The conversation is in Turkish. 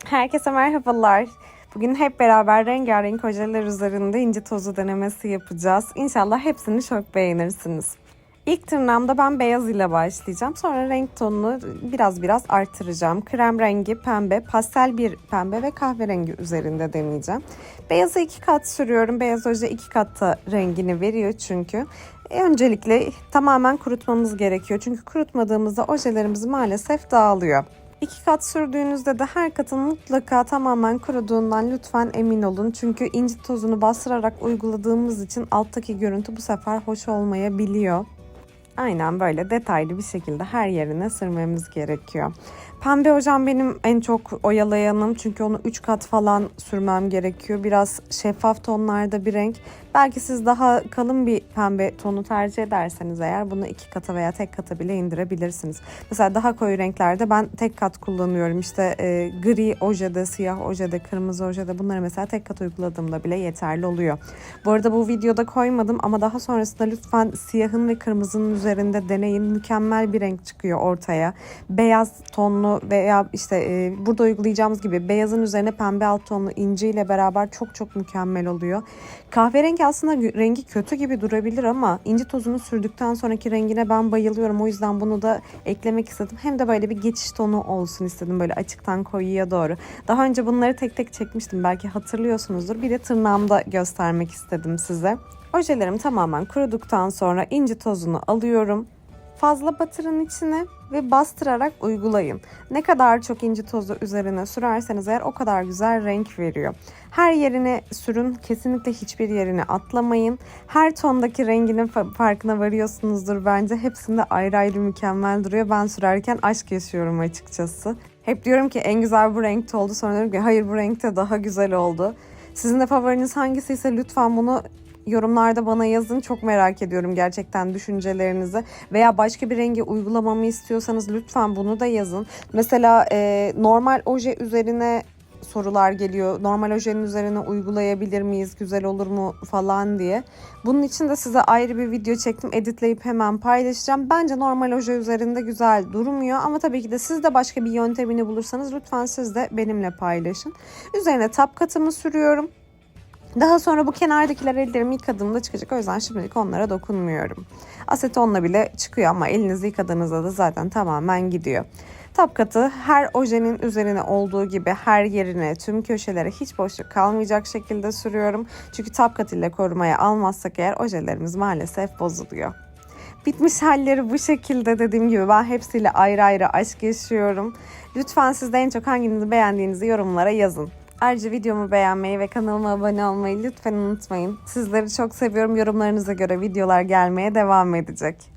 Herkese merhabalar. Bugün hep beraber rengarenk ojeler üzerinde inci tozu denemesi yapacağız. İnşallah hepsini çok beğenirsiniz. İlk tırnağımda ben beyaz ile başlayacağım. Sonra renk tonunu biraz artıracağım. Krem rengi, pembe, pastel bir pembe ve kahverengi üzerinde deneyeceğim. Beyazı 2 kat sürüyorum. Beyaz oje 2 katta rengini veriyor çünkü. Öncelikle tamamen kurutmamız gerekiyor. Çünkü kurutmadığımızda ojelerimiz maalesef dağılıyor. 2 kat sürdüğünüzde de her katın mutlaka tamamen kuruduğundan lütfen emin olun. Çünkü inci tozunu bastırarak uyguladığımız için alttaki görüntü bu sefer hoş olmayabiliyor. Aynen böyle detaylı bir şekilde her yerine sürmemiz gerekiyor. Pembe ojem benim en çok oyalayanım çünkü onu 3 kat falan sürmem gerekiyor. Biraz şeffaf tonlarda bir renk. Belki siz daha kalın bir pembe tonu tercih ederseniz eğer bunu 2 kata veya tek kata bile indirebilirsiniz. Mesela daha koyu renklerde ben tek kat kullanıyorum. İşte gri ojede, siyah ojede, kırmızı ojede bunları mesela tek kat uyguladığımda bile yeterli oluyor. Bu arada bu videoda koymadım ama daha sonrasında lütfen siyahın ve kırmızının üzerinde deneyin. Mükemmel bir renk çıkıyor ortaya. Beyaz tonlu veya işte burada uygulayacağımız gibi beyazın üzerine pembe alt tonlu inci ile beraber çok mükemmel oluyor. Kahverengi aslında rengi kötü gibi durabilir ama inci tozunu sürdükten sonraki rengine ben bayılıyorum. O yüzden bunu da eklemek istedim. Hem de böyle bir geçiş tonu olsun istedim böyle açıktan koyuya doğru. Daha önce bunları tek tek çekmiştim. Belki hatırlıyorsunuzdur. Bir de tırnağımda göstermek istedim size. Ojelerim tamamen kuruduktan sonra inci tozunu alıyorum. Fazla batırın içine ve bastırarak uygulayın. Ne kadar çok inci tozu üzerine sürerseniz eğer o kadar güzel renk veriyor. Her yerine sürün, kesinlikle hiçbir yerine atlamayın. Her tondaki renginin farkına varıyorsunuzdur bence. Hepsinde ayrı ayrı mükemmel duruyor. Ben sürerken aşk yaşıyorum açıkçası. Hep diyorum ki en güzel bu renkte oldu. Sonra diyorum ki hayır bu renkte daha güzel oldu. Sizin de favoriniz hangisiyse lütfen bunu yorumlarda bana yazın. Çok merak ediyorum gerçekten düşüncelerinizi. Veya başka bir rengi uygulamamı istiyorsanız lütfen bunu da yazın. Mesela normal oje üzerine sorular geliyor. Normal ojenin üzerine uygulayabilir miyiz? Güzel olur mu falan diye. Bunun için de size ayrı bir video çektim. Editleyip hemen paylaşacağım. Bence normal oje üzerinde güzel durmuyor. Ama tabii ki de siz de başka bir yöntemini bulursanız lütfen siz de benimle paylaşın. Üzerine tap katımı sürüyorum. Daha sonra bu kenardakiler ellerimi yıkadığımda çıkacak. O yüzden şimdilik onlara dokunmuyorum. Asetonla bile çıkıyor ama elinizi yıkadığınızda da zaten tamamen gidiyor. Top katı her ojenin üzerine olduğu gibi her yerine, tüm köşelere hiç boşluk kalmayacak şekilde sürüyorum. Çünkü top kat ile korumaya almazsak eğer ojelerimiz maalesef bozuluyor. Bitmiş halleri bu şekilde, dediğim gibi ben hepsiyle ayrı ayrı aşk yaşıyorum. Lütfen siz de en çok hanginizi beğendiğinizi yorumlara yazın. Ayrıca videomu beğenmeyi ve kanalıma abone olmayı lütfen unutmayın. Sizleri çok seviyorum. Yorumlarınıza göre videolar gelmeye devam edecek.